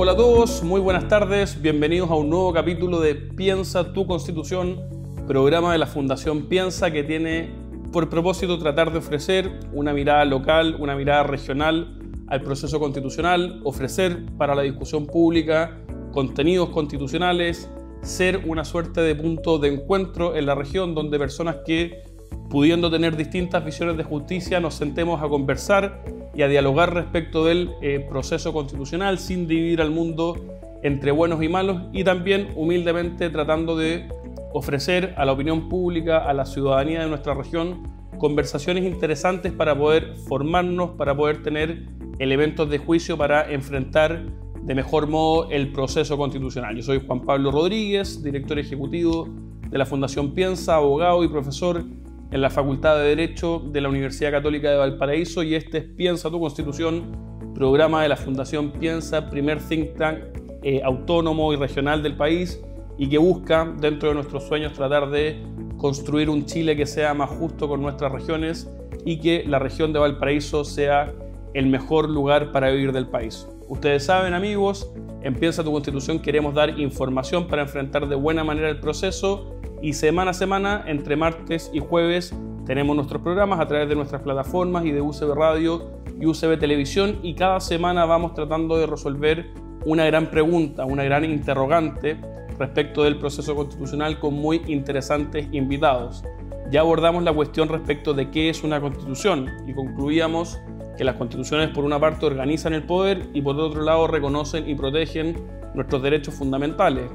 Hola a todos, muy buenas tardes, bienvenidos a un nuevo capítulo de Piensa tu Constitución, programa de la Fundación Piensa que tiene por propósito tratar de ofrecer una mirada local, una mirada regional al proceso constitucional, ofrecer para la discusión pública contenidos constitucionales, ser una suerte de punto de encuentro en la región donde personas que, pudiendo tener distintas visiones de justicia, nos sentemos a conversar y a dialogar respecto del proceso constitucional sin dividir al mundo entre buenos y malos, y también humildemente tratando de ofrecer a la opinión pública, a la ciudadanía de nuestra región, conversaciones interesantes para poder formarnos, para poder tener elementos de juicio para enfrentar de mejor modo el proceso constitucional. Yo soy Juan Pablo Rodríguez, director ejecutivo de la Fundación Piensa, abogado y profesor en la Facultad de Derecho de la Universidad Católica de Valparaíso, y este es Piensa tu Constitución, programa de la Fundación Piensa, primer think tank autónomo y regional del país, y que busca, dentro de nuestros sueños, tratar de construir un Chile que sea más justo con nuestras regiones y que la región de Valparaíso sea el mejor lugar para vivir del país. Ustedes saben, amigos, en Piensa tu Constitución queremos dar información para enfrentar de buena manera el proceso, y semana a semana, entre martes y jueves, tenemos nuestros programas a través de nuestras plataformas y de UCB Radio y UCB Televisión, y cada semana vamos tratando de resolver una gran pregunta, una gran interrogante respecto del proceso constitucional con muy interesantes invitados. Ya abordamos la cuestión respecto de qué es una constitución y concluíamos que las constituciones por una parte organizan el poder y por otro lado reconocen y protegen nuestros derechos fundamentales.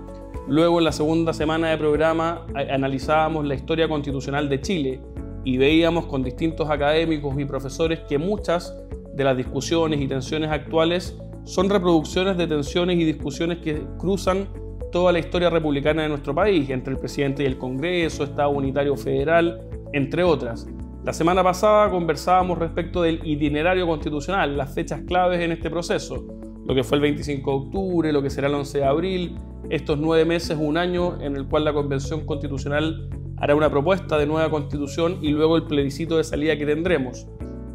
Luego, en la segunda semana de programa, analizábamos la historia constitucional de Chile y veíamos con distintos académicos y profesores que muchas de las discusiones y tensiones actuales son reproducciones de tensiones y discusiones que cruzan toda la historia republicana de nuestro país, entre el presidente y el Congreso, Estado unitario federal, entre otras. La semana pasada conversábamos respecto del itinerario constitucional, las fechas claves en este proceso, lo que fue el 25 de octubre, lo que será el 11 de abril, estos 9 meses, un año en el cual la Convención Constitucional hará una propuesta de nueva constitución y luego el plebiscito de salida que tendremos.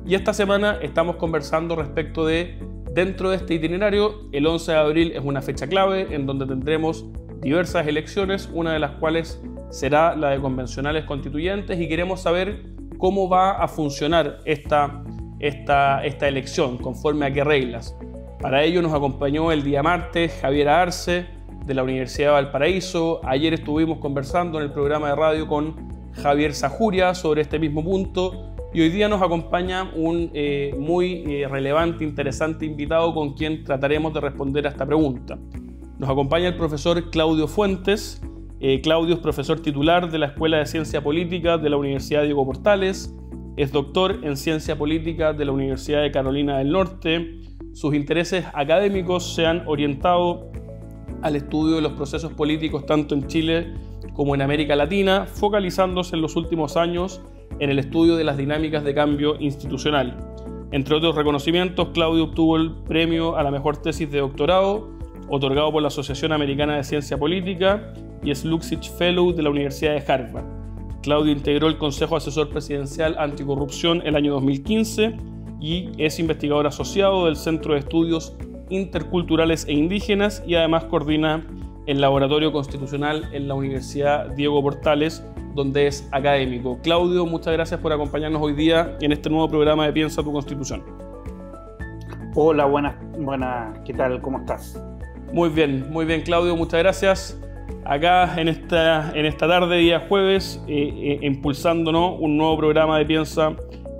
Y esta semana estamos conversando respecto de, dentro de este itinerario, el 11 de abril es una fecha clave en donde tendremos diversas elecciones, una de las cuales será la de convencionales constituyentes, y queremos saber cómo va a funcionar esta elección, conforme a qué reglas. Para ello nos acompañó el día martes Javier Arce, de la Universidad de Valparaíso. Ayer estuvimos conversando en el programa de radio con Javier Zajuria sobre este mismo punto, y hoy día nos acompaña un muy relevante, interesante invitado con quien trataremos de responder a esta pregunta. Nos acompaña el profesor Claudio Fuentes. Claudio es profesor titular de la Escuela de Ciencia Política de la Universidad Diego Portales, es doctor en Ciencia Política de la Universidad de Carolina del Norte. Sus intereses académicos se han orientado al estudio de los procesos políticos tanto en Chile como en América Latina, focalizándose en los últimos años en el estudio de las dinámicas de cambio institucional. Entre otros reconocimientos, Claudio obtuvo el premio a la mejor tesis de doctorado, otorgado por la Asociación Americana de Ciencia Política, y es Luxich Fellow de la Universidad de Harvard. Claudio integró el Consejo Asesor Presidencial Anticorrupción el año 2015 y es investigador asociado del Centro de Estudios Interculturales e Indígenas, y además coordina el Laboratorio Constitucional en la Universidad Diego Portales, donde es académico. Claudio, muchas gracias por acompañarnos hoy día en este nuevo programa de Piensa tu Constitución. Hola, buenas, ¿qué tal? ¿Cómo estás? Muy bien, Claudio, muchas gracias. Acá en esta tarde, día jueves, impulsándonos un nuevo programa de Piensa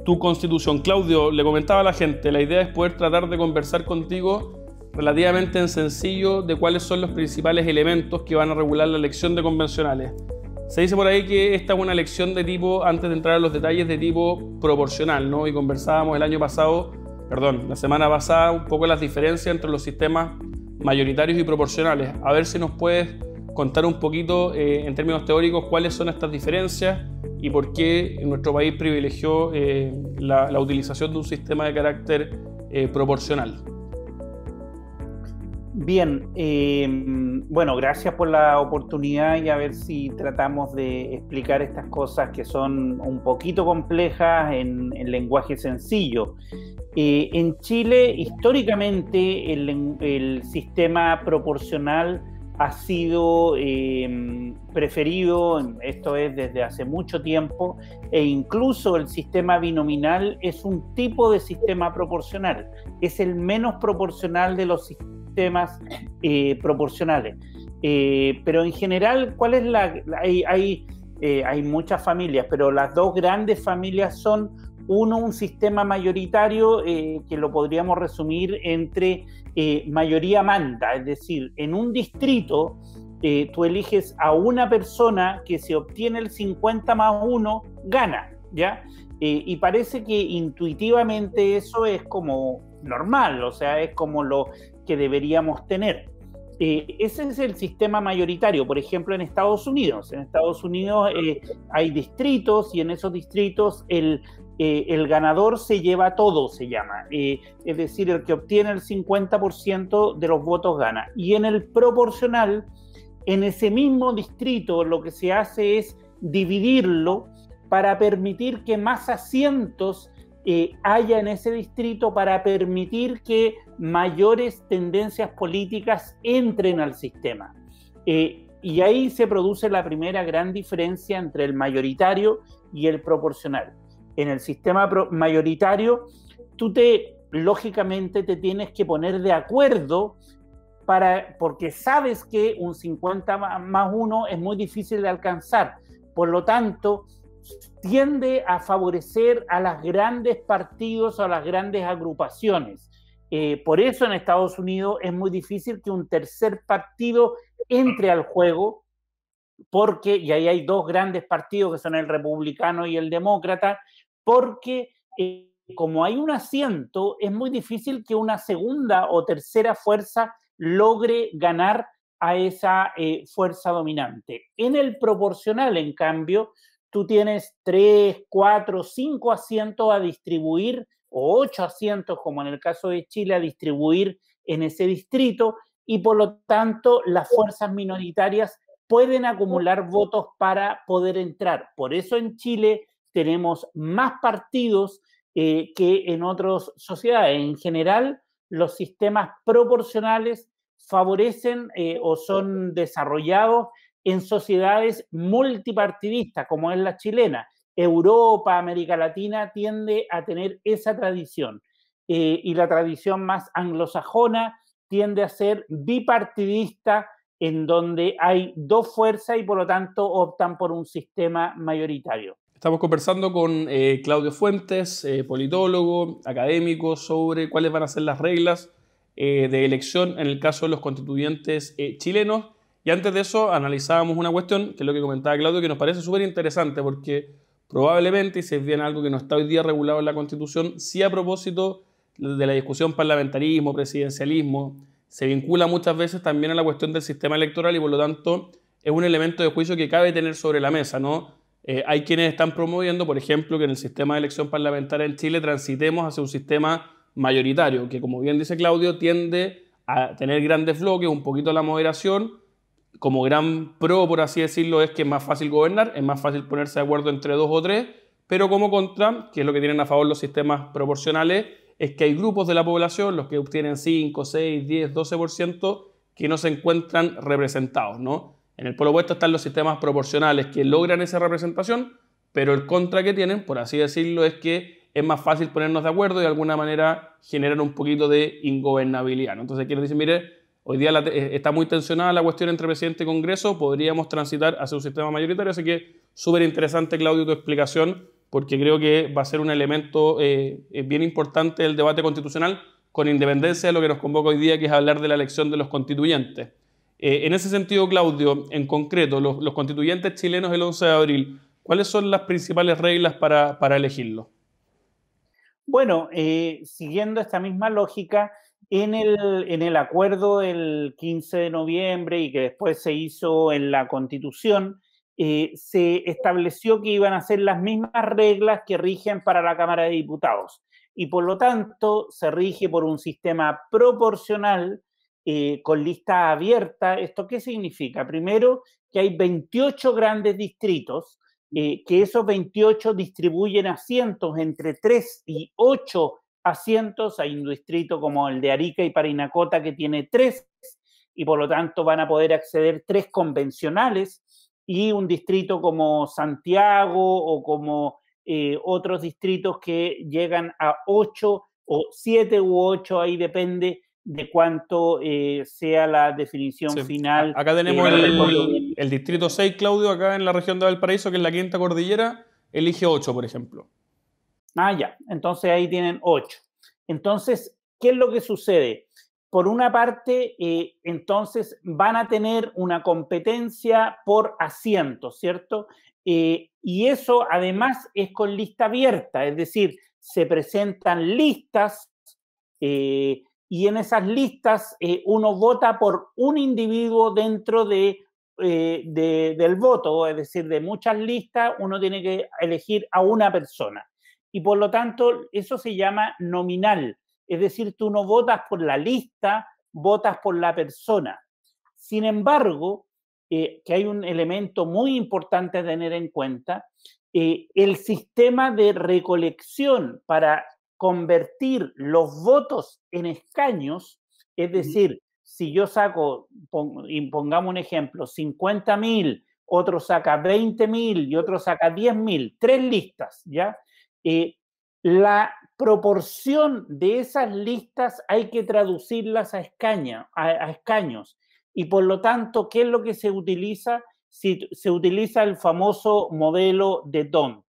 tu Constitución. Claudio, le comentaba a la gente, la idea es poder tratar de conversar contigo relativamente en sencillo de cuáles son los principales elementos que van a regular la elección de convencionales. Se dice por ahí que esta es una elección de tipo, antes de entrar a los detalles, de tipo proporcional, ¿no? Y conversábamos la semana pasada, un poco las diferencias entre los sistemas mayoritarios y proporcionales. A ver si nos puedes contar un poquito, en términos teóricos, cuáles son estas diferencias y por qué nuestro país privilegió la utilización de un sistema de carácter proporcional. Bien, bueno, gracias por la oportunidad, y a ver si tratamos de explicar estas cosas que son un poquito complejas en lenguaje sencillo. En Chile, históricamente, el sistema proporcional ha sido preferido, esto es desde hace mucho tiempo, e incluso el sistema binominal es un tipo de sistema proporcional, es el menos proporcional de los sistemas proporcionales. Pero en general, ¿cuál es hay muchas familias, pero las dos grandes familias son, uno, un sistema mayoritario que lo podríamos resumir entre mayoría manda, es decir, en un distrito tú eliges a una persona que se obtiene el 50+1, gana, ¿ya? Y parece que intuitivamente eso es como normal, o sea, es como lo que deberíamos tener. Ese es el sistema mayoritario, por ejemplo, en Estados Unidos. En Estados Unidos hay distritos y en esos distritos el ganador se lleva todo, se llama. Es decir, el que obtiene el 50% de los votos gana. Y en el proporcional, en ese mismo distrito, lo que se hace es dividirlo para permitir que más asientos haya en ese distrito, para permitir que mayores tendencias políticas entren al sistema. Y ahí se produce la primera gran diferencia entre el mayoritario y el proporcional. En el sistema mayoritario, lógicamente te tienes que poner de acuerdo porque sabes que un 50+1 es muy difícil de alcanzar. Por lo tanto, tiende a favorecer a los grandes partidos o a las grandes agrupaciones. Por eso en Estados Unidos es muy difícil que un tercer partido entre al juego, porque, y ahí hay dos grandes partidos que son el republicano y el demócrata, porque como hay un asiento, es muy difícil que una segunda o tercera fuerza logre ganar a esa fuerza dominante. En el proporcional, en cambio, tú tienes 3, 4, 5 asientos a distribuir, o 8 asientos, como en el caso de Chile, a distribuir en ese distrito, y por lo tanto las fuerzas minoritarias pueden acumular votos para poder entrar. Por eso en Chile tenemos más partidos que en otras sociedades. En general, los sistemas proporcionales favorecen o son desarrollados en sociedades multipartidistas, como es la chilena. Europa, América Latina tiende a tener esa tradición. Y la tradición más anglosajona tiende a ser bipartidista, en donde hay dos fuerzas y por lo tanto optan por un sistema mayoritario. Estamos conversando con Claudio Fuentes, politólogo, académico, sobre cuáles van a ser las reglas de elección en el caso de los constituyentes chilenos. Y antes de eso analizábamos una cuestión, que es lo que comentaba Claudio, que nos parece súper interesante porque probablemente, y si es bien algo que no está hoy día regulado en la Constitución, sí a propósito de la discusión parlamentarismo, presidencialismo, se vincula muchas veces también a la cuestión del sistema electoral y por lo tanto es un elemento de juicio que cabe tener sobre la mesa, ¿no? Hay quienes están promoviendo, por ejemplo, que en el sistema de elección parlamentaria en Chile transitemos hacia un sistema mayoritario, que como bien dice Claudio, tiende a tener grandes bloques, un poquito la moderación. Como gran pro, por así decirlo, es que es más fácil gobernar, es más fácil ponerse de acuerdo entre dos o tres, pero como contra, que es lo que tienen a favor los sistemas proporcionales, es que hay grupos de la población, los que obtienen 5, 6, 10, 12%, que no se encuentran representados, ¿no? En el polo opuesto están los sistemas proporcionales que logran esa representación, pero el contra que tienen, por así decirlo, es que es más fácil ponernos de acuerdo y de alguna manera generan un poquito de ingobernabilidad, ¿no? Entonces, quienes dicen, mire, hoy día está muy tensionada la cuestión entre presidente y Congreso, podríamos transitar hacia un sistema mayoritario, así que súper interesante, Claudio, tu explicación, porque creo que va a ser un elemento bien importante del debate constitucional, con independencia de lo que nos convoca hoy día, que es hablar de la elección de los constituyentes. En ese sentido, Claudio, en concreto, los constituyentes chilenos el 11 de abril, ¿cuáles son las principales reglas para elegirlos? Bueno, siguiendo esta misma lógica, en el acuerdo del 15 de noviembre y que después se hizo en la Constitución, se estableció que iban a ser las mismas reglas que rigen para la Cámara de Diputados. Y por lo tanto, se rige por un sistema proporcional con lista abierta. ¿Esto qué significa? Primero, que hay 28 grandes distritos, que esos 28 distribuyen asientos entre 3 y 8 asientos, hay un distrito como el de Arica y Parinacota que tiene 3, y por lo tanto van a poder acceder 3 convencionales, y un distrito como Santiago o como otros distritos que llegan a 8 o 7 u 8, ahí depende de cuánto sea la definición Sí. final. Acá tenemos No recuerdo bien. el distrito 6, Claudio, acá en la región de Valparaíso, que es la quinta cordillera, elige 8, por ejemplo. Ah, ya. Entonces ahí tienen 8. Entonces, ¿qué es lo que sucede? Por una parte, entonces van a tener una competencia por asientos, ¿cierto? Y eso además es con lista abierta, es decir, se presentan listas y en esas listas uno vota por un individuo dentro del voto, es decir, de muchas listas uno tiene que elegir a una persona. Y por lo tanto, eso se llama nominal. Es decir, tú no votas por la lista, votas por la persona. Sin embargo, que hay un elemento muy importante a tener en cuenta, el sistema de recolección para convertir los votos en escaños, es decir, si yo saco, pongamos un ejemplo, 50.000, otro saca 20.000 y otro saca 10.000, 3 listas, ¿ya? La proporción de esas listas hay que traducirlas a escaños. Y por lo tanto, ¿qué es lo que se utiliza? Se utiliza el famoso modelo de D'Hondt.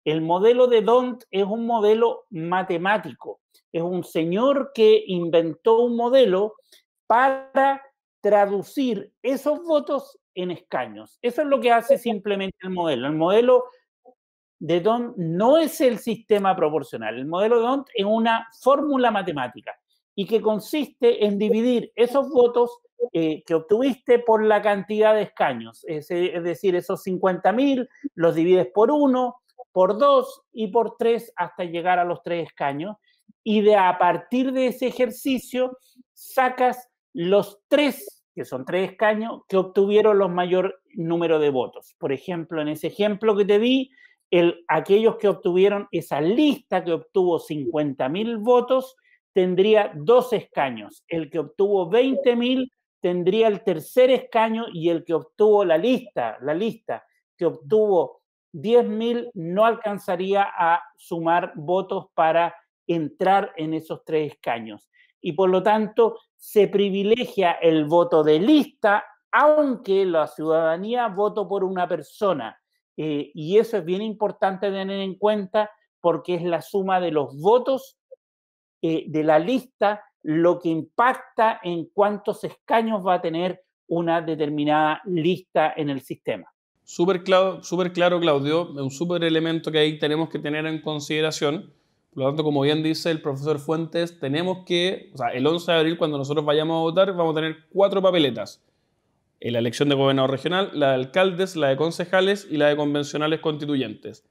El modelo de D'Hondt es un modelo matemático. Es un señor que inventó un modelo para traducir esos votos en escaños. Eso es lo que hace simplemente el modelo. El modelo de D'Hondt no es el sistema proporcional. El modelo de D'Hondt es una fórmula matemática y que consiste en dividir esos votos que obtuviste por la cantidad de escaños. Es decir, esos 50.000 los divides por 1, por 2 y por 3 hasta llegar a los 3 escaños. Y a partir de ese ejercicio sacas los 3, que son 3 escaños, que obtuvieron los mayor número de votos. Por ejemplo, en ese ejemplo que te di, aquellos que obtuvieron esa lista que obtuvo 50.000 votos tendría 2 escaños. El que obtuvo 20.000 tendría el tercer escaño y el que obtuvo la lista que obtuvo 10.000 no alcanzaría a sumar votos para entrar en esos 3 escaños. Y por lo tanto se privilegia el voto de lista, aunque la ciudadanía votó por una persona. Y eso es bien importante tener en cuenta porque es la suma de los votos de la lista lo que impacta en cuántos escaños va a tener una determinada lista en el sistema. Súper claro, Claudio, un súper elemento que ahí tenemos que tener en consideración. Por lo tanto, como bien dice el profesor Fuentes, tenemos que, o sea, el 11 de abril, cuando nosotros vayamos a votar, vamos a tener 4 papeletas. En la elección de gobernador regional, la de alcaldes, la de concejales y la de convencionales constituyentes.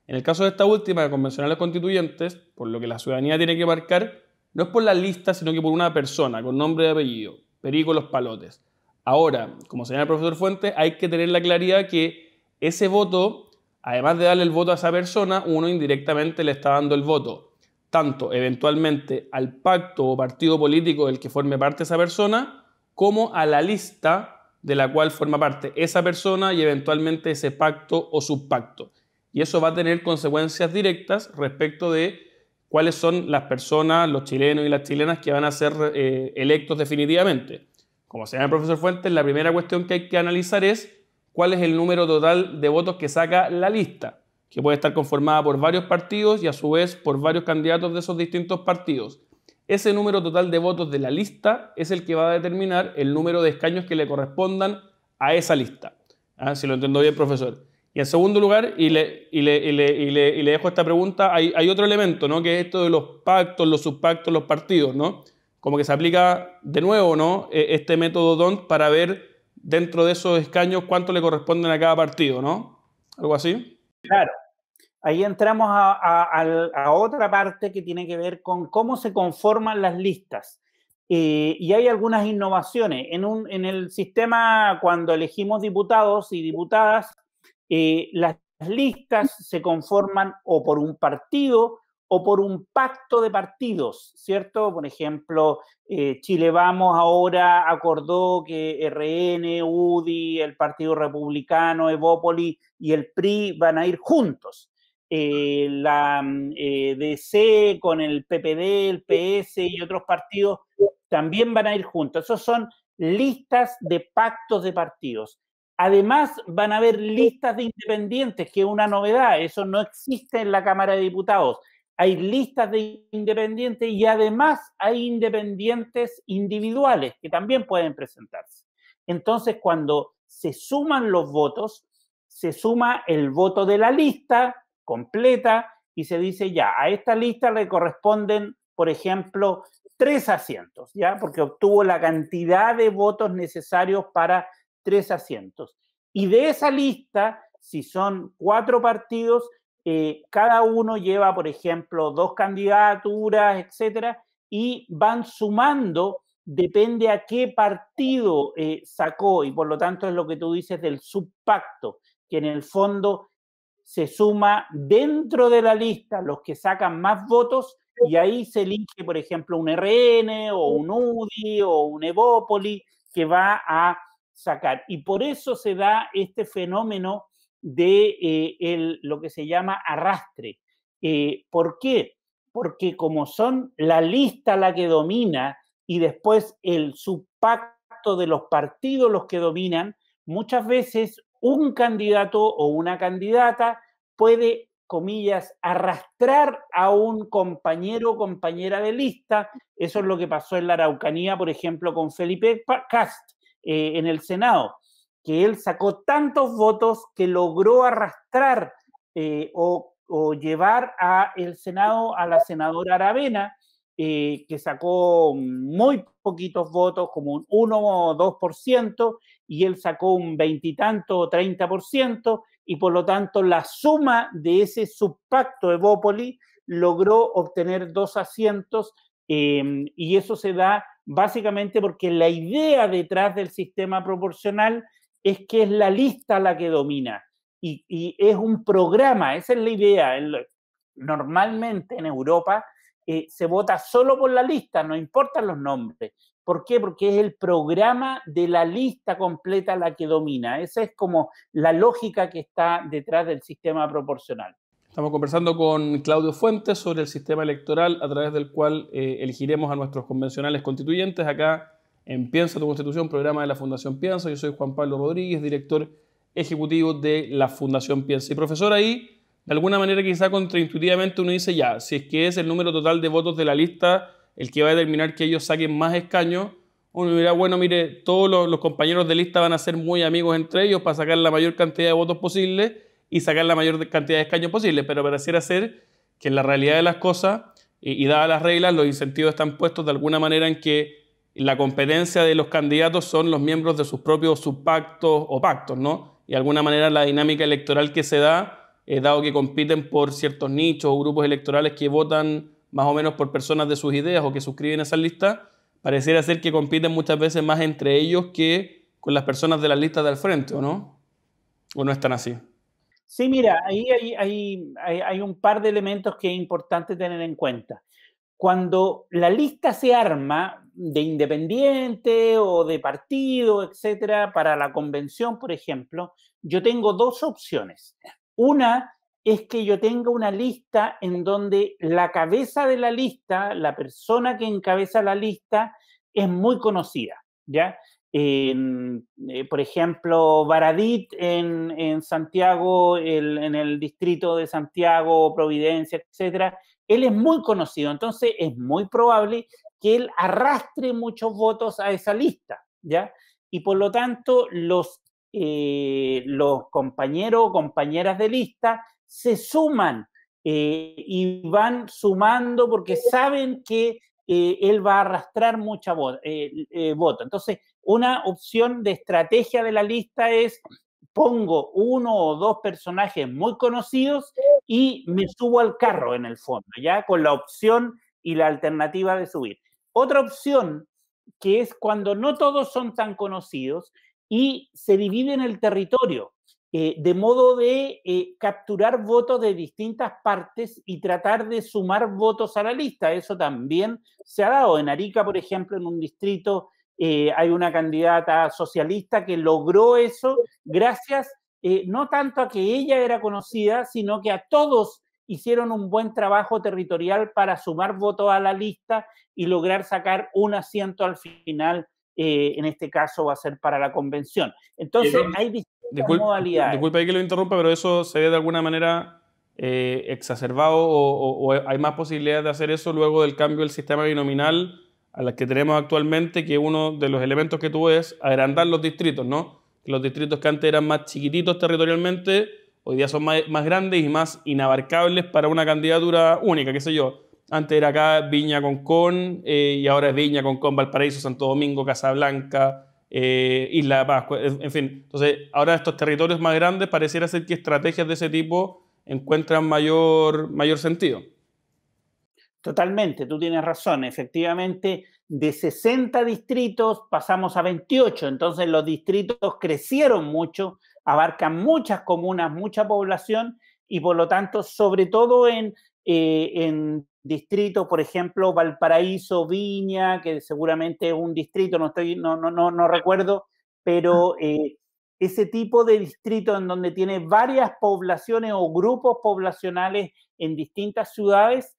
En el caso de esta última, de convencionales constituyentes, por lo que la ciudadanía tiene que marcar, no es por la lista, sino que por una persona, con nombre y apellido, Perico Los Palotes. Ahora, como señala el profesor Fuentes, hay que tener la claridad que ese voto, además de darle el voto a esa persona, uno indirectamente le está dando el voto, tanto eventualmente al pacto o partido político del que forme parte esa persona, como a la lista de la cual forma parte esa persona y eventualmente ese pacto o subpacto. Y eso va a tener consecuencias directas respecto de cuáles son las personas, los chilenos y las chilenas que van a ser electos definitivamente. Como señala el profesor Fuentes, la primera cuestión que hay que analizar es cuál es el número total de votos que saca la lista, que puede estar conformada por varios partidos y a su vez por varios candidatos de esos distintos partidos. Ese número total de votos de la lista es el que va a determinar el número de escaños que le correspondan a esa lista. ¿Ah? Si lo entiendo bien, profesor. Y en segundo lugar, y le dejo esta pregunta, hay otro elemento, ¿no? Que es esto de los pactos, los subpactos, los partidos, ¿no? Como que se aplica de nuevo, ¿no? Este método D'Hondt para ver dentro de esos escaños cuánto le corresponden a cada partido, ¿no? ¿Algo así? Claro. Ahí entramos a otra parte que tiene que ver con cómo se conforman las listas. Y hay algunas innovaciones. En el sistema, cuando elegimos diputados y diputadas, las listas se conforman o por un partido o por un pacto de partidos, ¿cierto? Por ejemplo, Chile Vamos ahora acordó que RN, UDI, el Partido Republicano, Evópoli y el PRI van a ir juntos. La DC con el PPD, el PS y otros partidos también van a ir juntos. Esos son listas de pactos de partidos. Además, van a haber listas de independientes, que es una novedad. Eso no existe en la Cámara de Diputados. Hay listas de independientes y además hay independientes individuales que también pueden presentarse. Entonces, cuando se suman los votos, se suma el voto de la lista completa y se dice ya, a esta lista le corresponden, por ejemplo, 3 asientos, ¿ya? Porque obtuvo la cantidad de votos necesarios para 3 asientos. Y de esa lista, si son 4 partidos, cada uno lleva, por ejemplo, 2 candidaturas, etcétera, y van sumando, depende a qué partido sacó, y por lo tanto es lo que tú dices del subpacto, que en el fondo se suma dentro de la lista los que sacan más votos y ahí se elige, por ejemplo, un RN o un UDI o un Evópoli que va a sacar. Y por eso se da este fenómeno de lo que se llama arrastre. ¿Por qué? Porque como son la lista la que domina y después el subpacto de los partidos los que dominan, muchas veces un candidato o una candidata puede, comillas, arrastrar a un compañero o compañera de lista. Eso es lo que pasó en la Araucanía, por ejemplo, con Felipe Kast en el Senado, que él sacó tantos votos que logró arrastrar o llevar al Senado a la senadora Aravena, que sacó muy poquitos votos, como un 1 o 2%, y él sacó un 20 y tanto o 30%, y por lo tanto la suma de ese subpacto Evópoli logró obtener 2 asientos, y eso se da básicamente porque la idea detrás del sistema proporcional es que es la lista la que domina, y es un programa, esa es la idea. Normalmente en Europa se vota solo por la lista, no importan los nombres. ¿Por qué? Porque es el programa de la lista completa la que domina. Esa es como la lógica que está detrás del sistema proporcional. Estamos conversando con Claudio Fuentes sobre el sistema electoral a través del cual elegiremos a nuestros convencionales constituyentes acá en Piensa tu Constitución, programa de la Fundación Piensa. Yo soy Juan Pablo Rodríguez, director ejecutivo de la Fundación Piensa. Y profesor, ahí, de alguna manera quizá contraintuitivamente uno dice ya, si es que es el número total de votos de la lista el que va a determinar que ellos saquen más escaños, uno dirá, bueno, mire, todos los compañeros de lista van a ser muy amigos entre ellos para sacar la mayor cantidad de votos posible y sacar la mayor cantidad de escaños posible, pero pareciera ser que en la realidad de las cosas y dadas las reglas, los incentivos están puestos de alguna manera en que la competencia de los candidatos son los miembros de sus propios subpactos o pactos, ¿no? Y de alguna manera la dinámica electoral que se da, dado que compiten por ciertos nichos o grupos electorales que votan más o menos por personas de sus ideas o que suscriben esas listas, pareciera ser que compiten muchas veces más entre ellos que con las personas de las listas del frente, ¿o no? ¿O no están así? Sí, mira, ahí hay un par de elementos que es importante tener en cuenta. Cuando la lista se arma de independiente o de partido, etcétera, para la convención, por ejemplo, yo tengo 2 opciones. Una es que yo tenga una lista en donde la cabeza de la lista, la persona que encabeza la lista, es muy conocida, ¿ya? Por ejemplo, Baradit en Santiago, en el distrito de Santiago, Providencia, etcétera, él es muy conocido, entonces es muy probable que él arrastre muchos votos a esa lista, ¿ya? Y por lo tanto, los compañeros o compañeras de lista se suman y van sumando porque saben que él va a arrastrar mucha voto. Entonces, una opción de estrategia de la lista es pongo 1 o 2 personajes muy conocidos y me subo al carro en el fondo, ya con la opción y la alternativa de subir. Otra opción que es cuando no todos son tan conocidos y se divide en el territorio. de modo de capturar votos de distintas partes y tratar de sumar votos a la lista. Eso también se ha dado. En Arica, por ejemplo, en un distrito hay una candidata socialista que logró eso gracias no tanto a que ella era conocida, sino que a todos hicieron un buen trabajo territorial para sumar votos a la lista y lograr sacar un asiento al final. En este caso va a ser para la convención. Entonces hay distintas modalidades. Disculpe ahí que lo interrumpa, pero eso se ve de alguna manera exacerbado o hay más posibilidades de hacer eso luego del cambio del sistema binominal a la que tenemos actualmente, que uno de los elementos que tuvo es agrandar los distritos, ¿no? Los distritos que antes eran más chiquititos territorialmente, hoy día son más grandes y más inabarcables para una candidatura única, qué sé yo. Antes era acá Viña Concón y ahora es Viña Concón, Valparaíso, Santo Domingo, Casablanca, Isla de Pascua, en fin. Entonces, ahora estos territorios más grandes pareciera ser que estrategias de ese tipo encuentran mayor sentido. Totalmente, tú tienes razón. Efectivamente, de 60 distritos pasamos a 28. Entonces, los distritos crecieron mucho, abarcan muchas comunas, mucha población y, por lo tanto, sobre todo en distritos, por ejemplo, Valparaíso, Viña, que seguramente es un distrito, no recuerdo, pero ese tipo de distrito en donde tiene varias poblaciones o grupos poblacionales en distintas ciudades,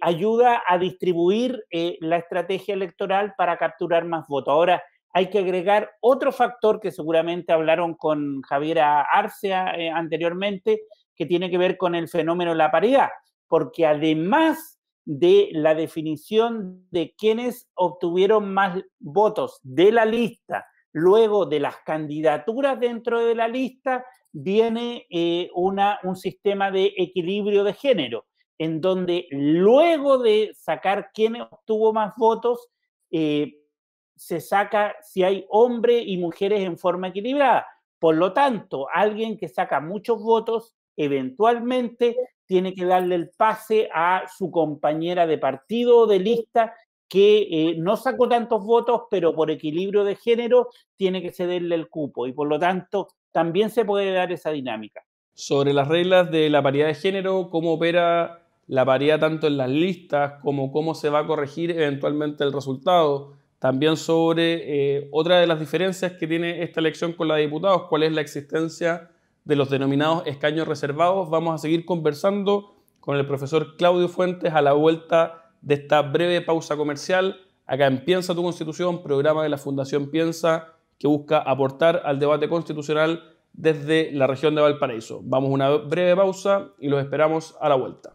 ayuda a distribuir la estrategia electoral para capturar más votos. Ahora, hay que agregar otro factor que seguramente hablaron con Javiera Arce anteriormente, que tiene que ver con el fenómeno de la paridad, porque además de la definición de quienes obtuvieron más votos de la lista, luego de las candidaturas dentro de la lista, viene un sistema de equilibrio de género, en donde luego de sacar quién obtuvo más votos, se saca si hay hombres y mujeres en forma equilibrada. Por lo tanto, alguien que saca muchos votos, eventualmente tiene que darle el pase a su compañera de partido o de lista que no sacó tantos votos, pero por equilibrio de género tiene que cederle el cupo. Y por lo tanto, también se puede dar esa dinámica. Sobre las reglas de la paridad de género, ¿cómo opera la paridad tanto en las listas como cómo se va a corregir eventualmente el resultado? También sobre otra de las diferencias que tiene esta elección con la de diputados, cuál es la existencia de los denominados escaños reservados. Vamos a seguir conversando con el profesor Claudio Fuentes a la vuelta de esta breve pausa comercial, acá en Piensa tu Constitución, programa de la Fundación Piensa que busca aportar al debate constitucional desde la región de Valparaíso. Vamos a una breve pausa y los esperamos a la vuelta.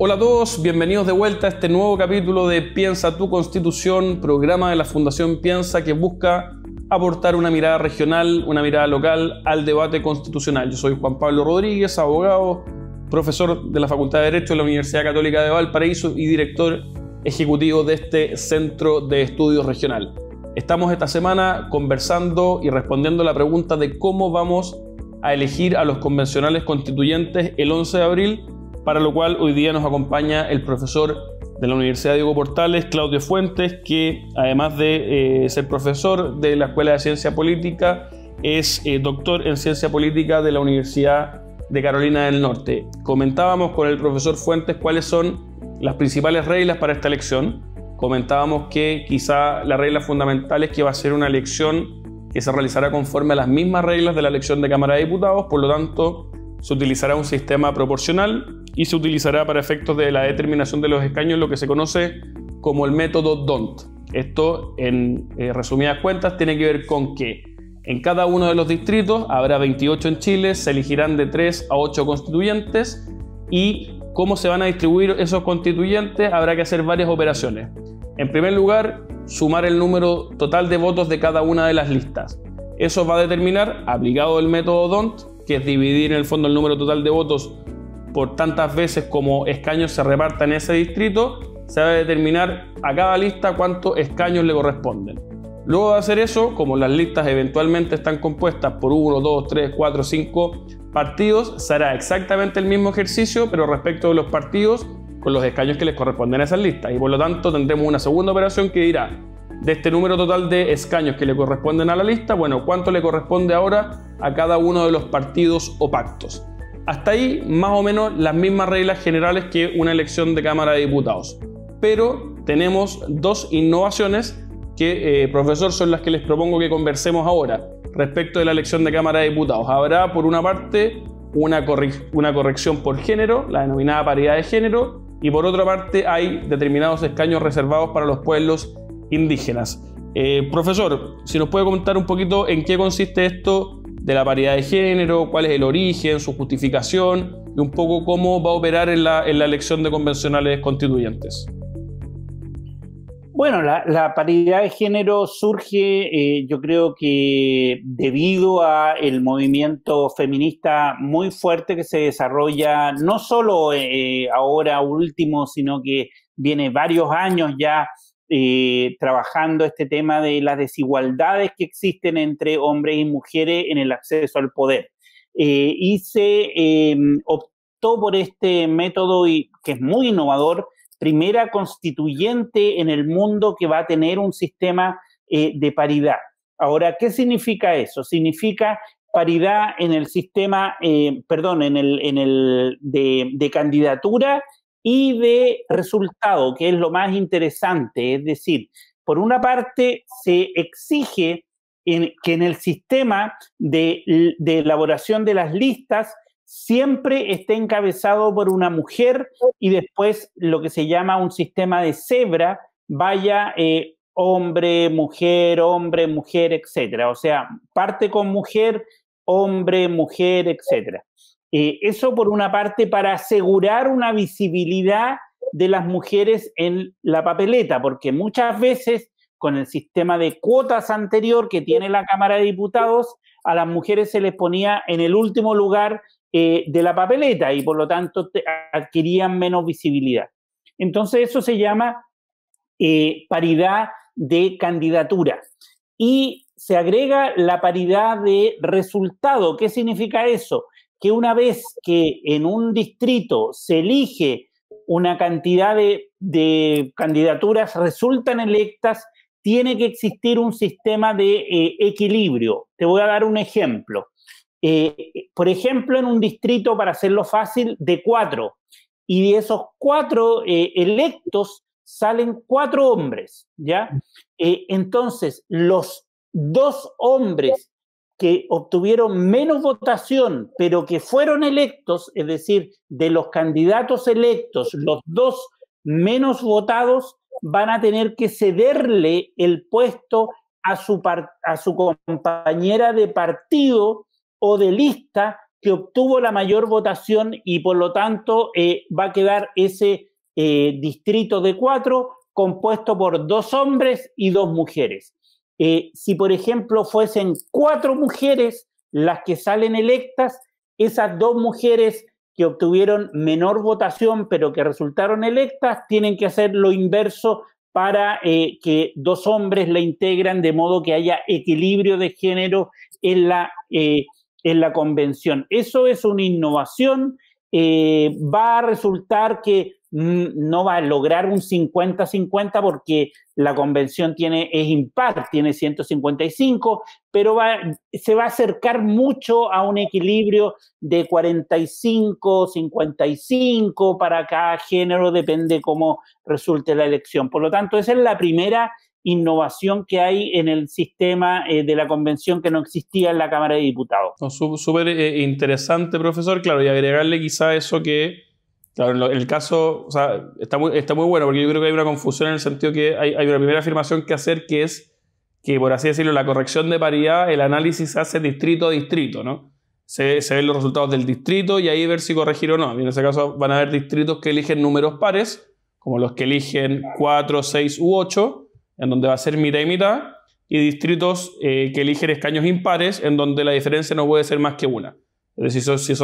Hola a todos, bienvenidos de vuelta a este nuevo capítulo de Piensa tu Constitución, programa de la Fundación Piensa que busca aportar una mirada regional, una mirada local al debate constitucional. Yo soy Juan Pablo Rodríguez, abogado, profesor de la Facultad de Derecho de la Universidad Católica de Valparaíso y director ejecutivo de este Centro de Estudios Regional. Estamos esta semana conversando y respondiendo la pregunta de cómo vamos a elegir a los convencionales constituyentes el 11 de abril, para lo cual hoy día nos acompaña el profesor de la Universidad Diego Portales, Claudio Fuentes, que además de ser profesor de la Escuela de Ciencia Política, es doctor en Ciencia Política de la Universidad de Carolina del Norte. Comentábamos con el profesor Fuentes cuáles son las principales reglas para esta elección. Comentábamos que quizá la regla fundamental es que va a ser una elección que se realizará conforme a las mismas reglas de la elección de Cámara de Diputados, por lo tanto se utilizará un sistema proporcional y se utilizará para efectos de la determinación de los escaños lo que se conoce como el método D'Hondt. Esto, en resumidas cuentas, tiene que ver con que en cada uno de los distritos habrá 28 en Chile, se elegirán de 3 a 8 constituyentes y cómo se van a distribuir esos constituyentes habrá que hacer varias operaciones. En primer lugar, sumar el número total de votos de cada una de las listas. Eso va a determinar, aplicado el método D'Hondt, que es dividir en el fondo el número total de votos por tantas veces como escaños se repartan en ese distrito, se va a determinar a cada lista cuántos escaños le corresponden. Luego de hacer eso, como las listas eventualmente están compuestas por 1, 2, 3, 4, 5 partidos, se hará exactamente el mismo ejercicio, pero respecto de los partidos, con los escaños que les corresponden a esas listas. Y por lo tanto tendremos una segunda operación que dirá, de este número total de escaños que le corresponden a la lista, bueno, cuánto le corresponde ahora a cada uno de los partidos o pactos. Hasta ahí, más o menos, las mismas reglas generales que una elección de Cámara de Diputados. Pero tenemos dos innovaciones que, profesor, son las que les propongo que conversemos ahora respecto de la elección de Cámara de Diputados. Habrá, por una parte, una corrección por género, la denominada paridad de género, y por otra parte hay determinados escaños reservados para los pueblos indígenas. Profesor, si nos puede comentar un poquito en qué consiste esto de la paridad de género, cuál es el origen, su justificación y un poco cómo va a operar en la elección de convencionales constituyentes. Bueno, la paridad de género surge, yo creo que debido a el movimiento feminista muy fuerte que se desarrolla, no solo ahora último, sino que viene varios años ya trabajando este tema de las desigualdades que existen entre hombres y mujeres en el acceso al poder. Y se optó por este método que es muy innovador, primera constituyente en el mundo que va a tener un sistema de paridad. Ahora, ¿qué significa eso? Significa paridad en el sistema, de candidatura y de resultado, que es lo más interesante. Es decir, por una parte, se exige que en el sistema de elaboración de las listas siempre esté encabezado por una mujer y después lo que se llama un sistema de cebra, vaya hombre, mujer, etc. O sea, parte con mujer, hombre, mujer, etc. Eso por una parte para asegurar una visibilidad de las mujeres en la papeleta, porque muchas veces con el sistema de cuotas anterior que tiene la Cámara de Diputados, a las mujeres se les ponía en el último lugar de la papeleta y por lo tanto adquirían menos visibilidad. Entonces eso se llama paridad de candidatura. Y se agrega la paridad de resultado. ¿Qué significa eso? Que una vez que en un distrito se elige una cantidad de candidaturas resultan electas, tiene que existir un sistema de equilibrio. Te voy a dar un ejemplo. Por ejemplo, en un distrito, para hacerlo fácil, de 4, y de esos 4 electos salen 4 hombres, ¿ya? Entonces, los 2 hombres que obtuvieron menos votación, pero que fueron electos, es decir, de los candidatos electos, los 2 menos votados van a tener que cederle el puesto a su compañera de partido o de lista que obtuvo la mayor votación y por lo tanto va a quedar ese distrito de 4 compuesto por 2 hombres y 2 mujeres. Si por ejemplo fuesen 4 mujeres las que salen electas, esas 2 mujeres que obtuvieron menor votación pero que resultaron electas tienen que hacer lo inverso para que 2 hombres la integran de modo que haya equilibrio de género en la convención. Eso es una innovación, va a resultar que no va a lograr un 50-50 porque la convención es impar, tiene 155, pero se va a acercar mucho a un equilibrio de 45-55 para cada género, depende cómo resulte la elección. Por lo tanto, esa es la primera innovación que hay en el sistema de la convención que no existía en la Cámara de Diputados. Súper interesante, profesor. Claro, y agregarle quizá eso que, claro, en el caso, o sea, está muy bueno, porque yo creo que hay una confusión en el sentido que hay una primera afirmación que hacer, que es que, por así decirlo, la corrección de paridad, el análisis se hace distrito a distrito, ¿no? Se ven los resultados del distrito y ahí ver si corregir o no. Y en ese caso van a haber distritos que eligen números pares, como los que eligen 4, 6 u 8, en donde va a ser mitad y mitad, y distritos que eligen escaños impares, en donde la diferencia no puede ser más que una. Es decir, si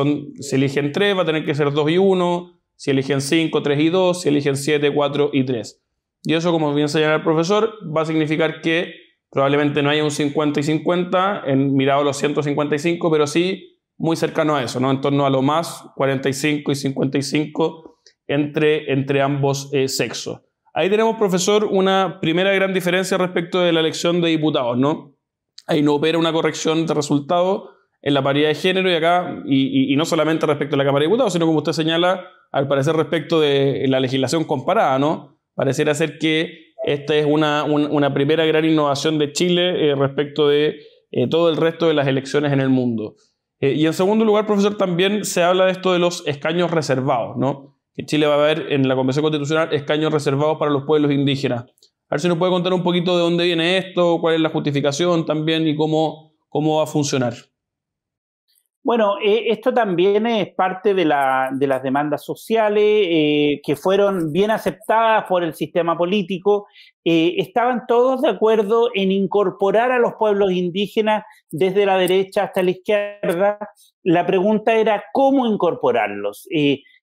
eligen 3, va a tener que ser 2 y 1, si eligen 5, 3 y 2, si eligen 7, 4 y 3. Y eso, como bien señala el profesor, va a significar que probablemente no haya un 50 y 50 mirado a los 155, pero sí muy cercano a eso, ¿no? En torno a lo más 45 y 55 entre ambos sexos. Ahí tenemos, profesor, una primera gran diferencia respecto de la elección de diputados, ¿no? Ahí no opera una corrección de resultado en la paridad de género y acá, y no solamente respecto a la Cámara de Diputados, sino como usted señala, al parecer respecto de la legislación comparada, ¿no? Pareciera ser que esta es una primera gran innovación de Chile respecto de todo el resto de las elecciones en el mundo. Y en segundo lugar, profesor, también se habla de esto de los escaños reservados, ¿no? Que Chile va a haber en la Convención Constitucional escaños reservados para los pueblos indígenas. A ver si nos puede contar un poquito de dónde viene esto, cuál es la justificación también y cómo va a funcionar. Bueno, esto también es parte de las demandas sociales que fueron bien aceptadas por el sistema político. Estaban todos de acuerdo en incorporar a los pueblos indígenas desde la derecha hasta la izquierda. La pregunta era cómo incorporarlos.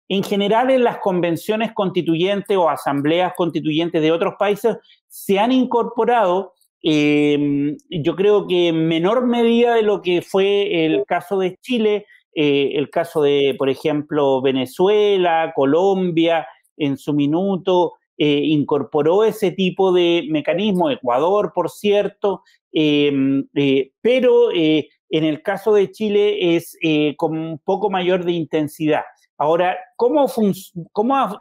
En general, en las convenciones constituyentes o asambleas constituyentes de otros países se han incorporado. Yo creo que en menor medida de lo que fue el caso de Chile, el caso de, por ejemplo, Venezuela, Colombia, en su minuto, incorporó ese tipo de mecanismo, Ecuador, por cierto, pero en el caso de Chile es con un poco mayor de intensidad. Ahora, ¿cómo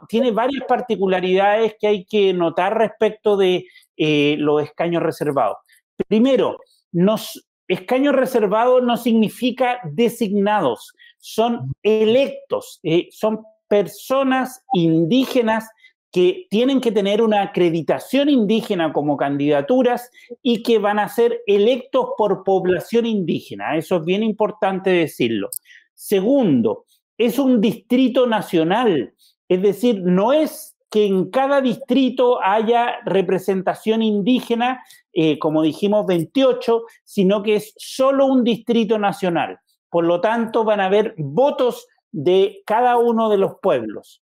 tiene varias particularidades que hay que notar respecto de los escaños reservados? Primero, escaños reservados no significa designados, son electos, son personas indígenas que tienen que tener una acreditación indígena como candidaturas y que van a ser electos por población indígena. Eso es bien importante decirlo. Segundo, es un distrito nacional, es decir, no es que en cada distrito haya representación indígena, como dijimos 28, sino que es solo un distrito nacional. Por lo tanto, van a haber votos de cada uno de los pueblos.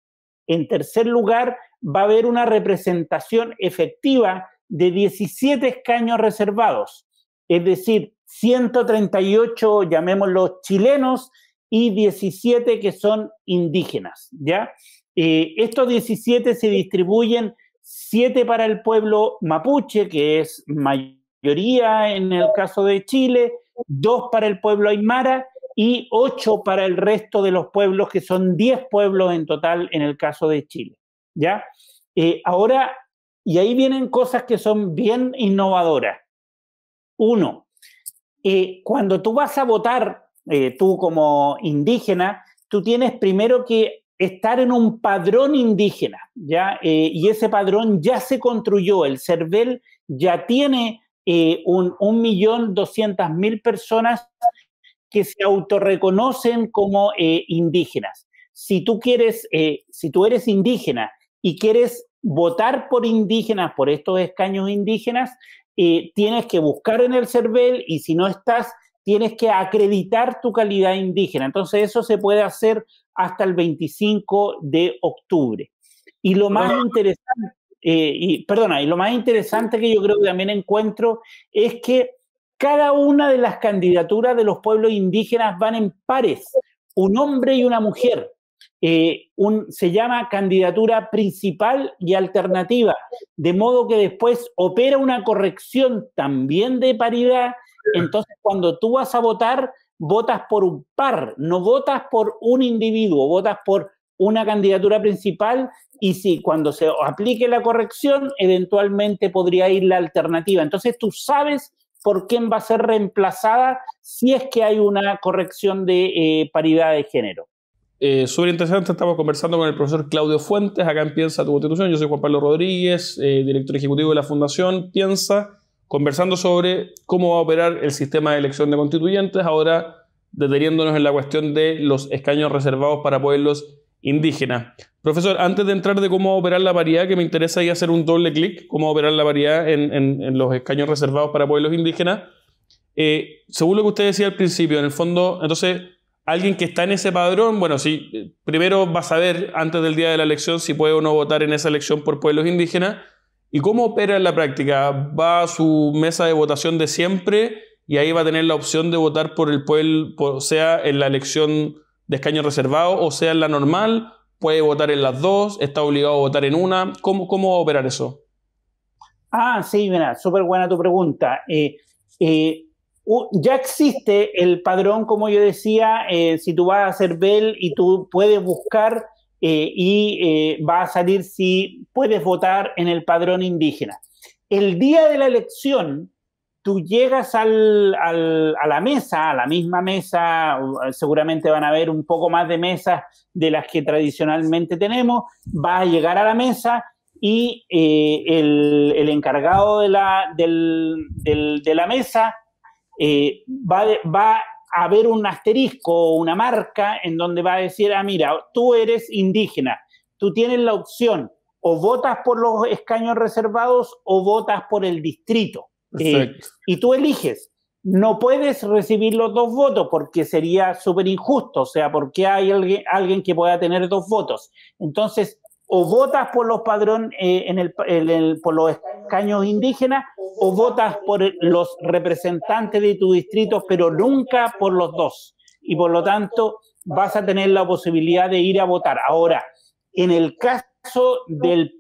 En tercer lugar, va a haber una representación efectiva de 17 escaños reservados, es decir, 138, llamémoslos chilenos, y 17 que son indígenas, ¿ya? Estos 17 se distribuyen 7 para el pueblo mapuche, que es mayoría en el caso de Chile, 2 para el pueblo aymara y 8 para el resto de los pueblos, que son 10 pueblos en total en el caso de Chile, ¿ya? Ahora, y ahí vienen cosas que son bien innovadoras. Uno, cuando tú vas a votar, tú como indígena, tú tienes primero que estar en un padrón indígena, ¿ya? Y ese padrón ya se construyó, el CERVEL ya tiene 1.200.000 personas que se autorreconocen como indígenas. Si tú eres indígena y quieres votar por indígenas, por estos escaños indígenas, tienes que buscar en el CERVEL y si no estás, tienes que acreditar tu calidad indígena. Entonces eso se puede hacer hasta el 25 de octubre. Y lo más interesante, y lo más interesante que yo creo que también encuentro es que cada una de las candidaturas de los pueblos indígenas van en pares, un hombre y una mujer. Se llama candidatura principal y alternativa, de modo que después opera una corrección también de paridad. Entonces, cuando tú vas a votar, votas por un par, no votas por un individuo, votas por una candidatura principal y si cuando se aplique la corrección, eventualmente podría ir la alternativa. Entonces, tú sabes por quién va a ser reemplazada si es que hay una corrección de paridad de género. Súper interesante, estamos conversando con el profesor Claudio Fuentes, acá en Piensa tu Constitución. Yo soy Juan Pablo Rodríguez, director ejecutivo de la Fundación Piensa, conversando sobre cómo va a operar el sistema de elección de constituyentes, ahora deteniéndonos en la cuestión de los escaños reservados para pueblos indígenas. Profesor, antes de entrar de cómo va a operar la paridad, que me interesa ahí hacer un doble clic, cómo va a operar la paridad en los escaños reservados para pueblos indígenas, según lo que usted decía al principio, en el fondo, entonces, alguien que está en ese padrón, bueno, sí, primero va a saber antes del día de la elección si puede o no votar en esa elección por pueblos indígenas. ¿Y cómo opera en la práctica? ¿Va a su mesa de votación de siempre y ahí va a tener la opción de votar por el pueblo, sea en la elección de escaño reservado o sea en la normal? ¿Puede votar en las dos? ¿Está obligado a votar en una? ¿Cómo va a operar eso? Sí, mira, súper buena tu pregunta. Ya existe el padrón, como yo decía, si tú vas a hacer BEL y tú puedes buscar va a salir si puedes votar en el padrón indígena. El día de la elección, tú llegas a la mesa, a la misma mesa, seguramente van a haber un poco más de mesas de las que tradicionalmente tenemos, vas a llegar a la mesa y el encargado de la mesa va a haber un asterisco o una marca en donde va a decir, mira, tú eres indígena, tú tienes la opción, o votas por los escaños reservados o votas por el distrito. Y tú eliges. No puedes recibir los dos votos porque sería súper injusto, o sea, ¿por qué hay alguien que pueda tener dos votos? Entonces, o votas por los padrones por los escaños indígenas o votas por los representantes de tu distrito, pero nunca por los dos. Y por lo tanto, vas a tener la posibilidad de ir a votar. Ahora, en el caso de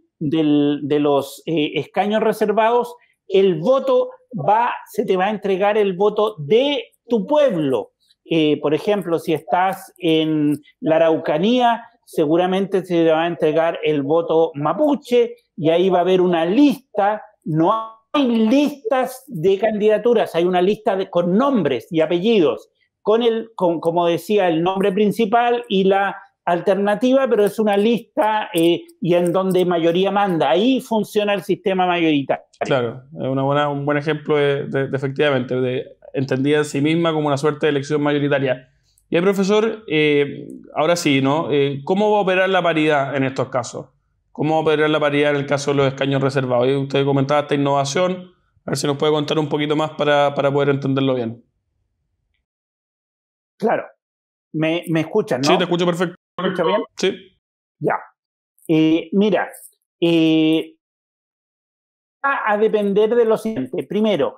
los escaños reservados, el voto se te va a entregar el voto de tu pueblo. Por ejemplo, si estás en la Araucanía, seguramente se te va a entregar el voto mapuche y ahí va a haber una lista. No hay listas de candidaturas, hay una lista con nombres y apellidos, como decía, el nombre principal y la alternativa, pero es una lista y en donde mayoría manda. Ahí funciona el sistema mayoritario. Claro, es un buen ejemplo de efectivamente, entendida en sí misma como una suerte de elección mayoritaria. Y el profesor, ahora sí, ¿no? ¿Cómo va a operar la paridad en estos casos? ¿Cómo va a operar la paridad en el caso de los escaños reservados? Y usted comentaba esta innovación, a ver si nos puede contar un poquito más para poder entenderlo bien. Claro. ¿Me escuchan, no? Sí, te escucho perfecto. ¿Me escucha bien? Sí. Ya. Mira, va a depender de lo siguiente. Primero,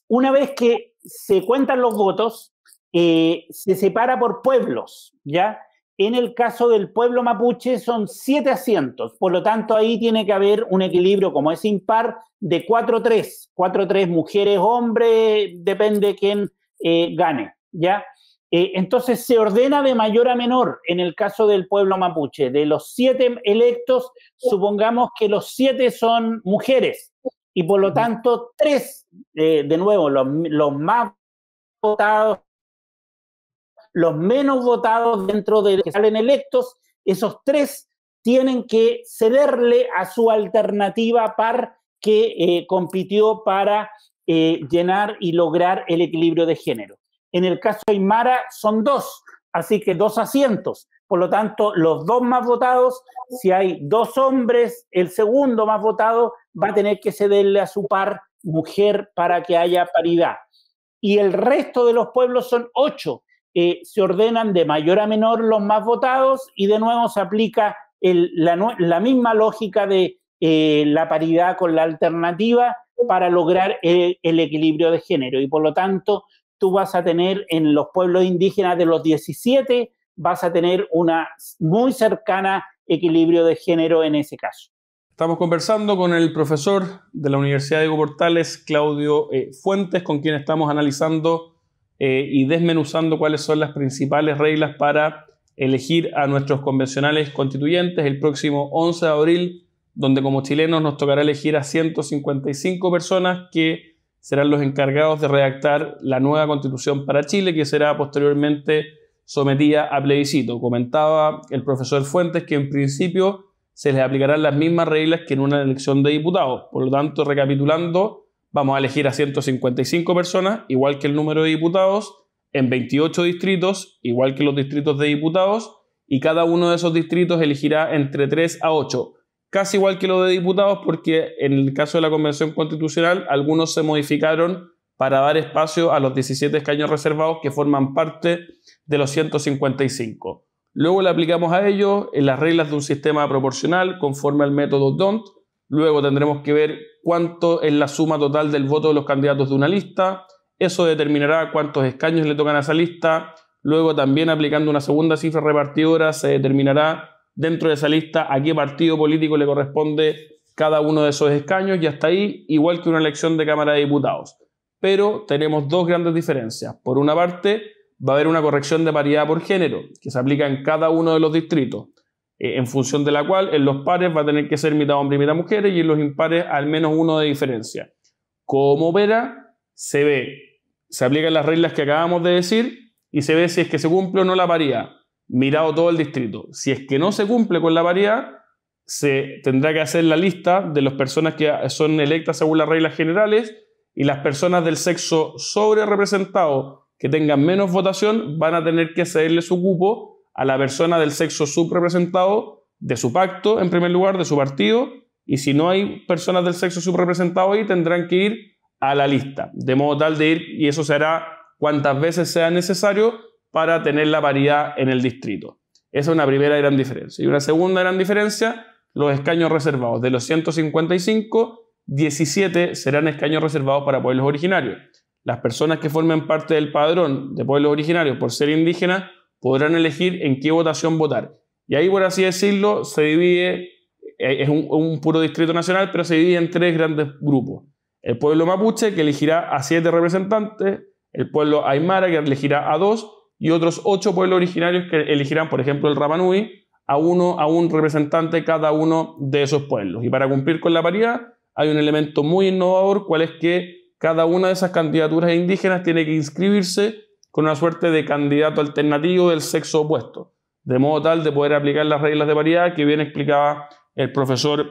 una vez que se cuentan los votos, se separa por pueblos, ¿ya? En el caso del pueblo mapuche son 7 asientos, por lo tanto ahí tiene que haber un equilibrio, como es impar, de 4-3. 4-3 mujeres, hombres, depende quién gane, ¿ya? Entonces se ordena de mayor a menor en el caso del pueblo mapuche. De los 7 electos, supongamos que los 7 son mujeres y por lo tanto 3, de nuevo, los más votados, los menos votados dentro de los que salen electos, esos 3 tienen que cederle a su alternativa par que compitió para llenar y lograr el equilibrio de género. En el caso aymara son 2, así que 2 asientos. Por lo tanto, los 2 más votados, si hay 2 hombres, el segundo más votado va a tener que cederle a su par mujer para que haya paridad. Y el resto de los pueblos son 8. Se ordenan de mayor a menor los más votados y de nuevo se aplica la misma lógica de la paridad con la alternativa para lograr el equilibrio de género. Y por lo tanto, tú vas a tener en los pueblos indígenas de los 17, vas a tener una muy cercana equilibrio de género en ese caso. Estamos conversando con el profesor de la Universidad Diego Portales, Claudio Fuentes, con quien estamos analizando y desmenuzando cuáles son las principales reglas para elegir a nuestros convencionales constituyentes el próximo 11 de abril, donde como chilenos nos tocará elegir a 155 personas que serán los encargados de redactar la nueva Constitución para Chile, que será posteriormente sometida a plebiscito. Comentaba el profesor Fuentes que en principio se les aplicarán las mismas reglas que en una elección de diputados. Por lo tanto, recapitulando, vamos a elegir a 155 personas, igual que el número de diputados, en 28 distritos, igual que los distritos de diputados, y cada uno de esos distritos elegirá entre 3 a 8. Casi igual que lo de diputados, porque en el caso de la Convención Constitucional, algunos se modificaron para dar espacio a los 17 escaños reservados que forman parte de los 155. Luego le aplicamos a ellos en las reglas de un sistema proporcional conforme al método D'Hondt. Luego tendremos que ver cuánto es la suma total del voto de los candidatos de una lista. Eso determinará cuántos escaños le tocan a esa lista. Luego también aplicando una segunda cifra repartidora se determinará dentro de esa lista a qué partido político le corresponde cada uno de esos escaños, y hasta ahí igual que una elección de Cámara de Diputados. Pero tenemos dos grandes diferencias. Por una parte, va a haber una corrección de paridad por género, que se aplica en cada uno de los distritos, en función de la cual en los pares va a tener que ser mitad hombre y mitad mujeres, y en los impares al menos uno de diferencia. Como opera, se aplican las reglas que acabamos de decir, y se ve si es que se cumple o no la paridad, mirado todo el distrito. Si es que no se cumple con la paridad, se tendrá que hacer la lista de las personas que son electas según las reglas generales, y las personas del sexo sobre representado que tengan menos votación van a tener que cederle su cupo a la persona del sexo subrepresentado de su pacto, en primer lugar, de su partido, y si no hay personas del sexo subrepresentado ahí, tendrán que ir a la lista, de modo tal de ir, y eso se hará cuantas veces sea necesario para tener la paridad en el distrito. Esa es una primera gran diferencia. Y una segunda gran diferencia, los escaños reservados. De los 155, 17 serán escaños reservados para pueblos originarios. Las personas que formen parte del padrón de pueblos originarios por ser indígenas podrán elegir en qué votación votar. Y ahí, por así decirlo, se divide, es un puro distrito nacional, pero se divide en tres grandes grupos. El pueblo mapuche, que elegirá a 7 representantes, el pueblo aymara, que elegirá a 2, y otros 8 pueblos originarios que elegirán, por ejemplo, el Rapa Nui, a un representante cada uno de esos pueblos. Y para cumplir con la paridad, hay un elemento muy innovador, cual es que cada una de esas candidaturas indígenas tiene que inscribirse con una suerte de candidato alternativo del sexo opuesto, de modo tal de poder aplicar las reglas de paridad que bien explicaba el profesor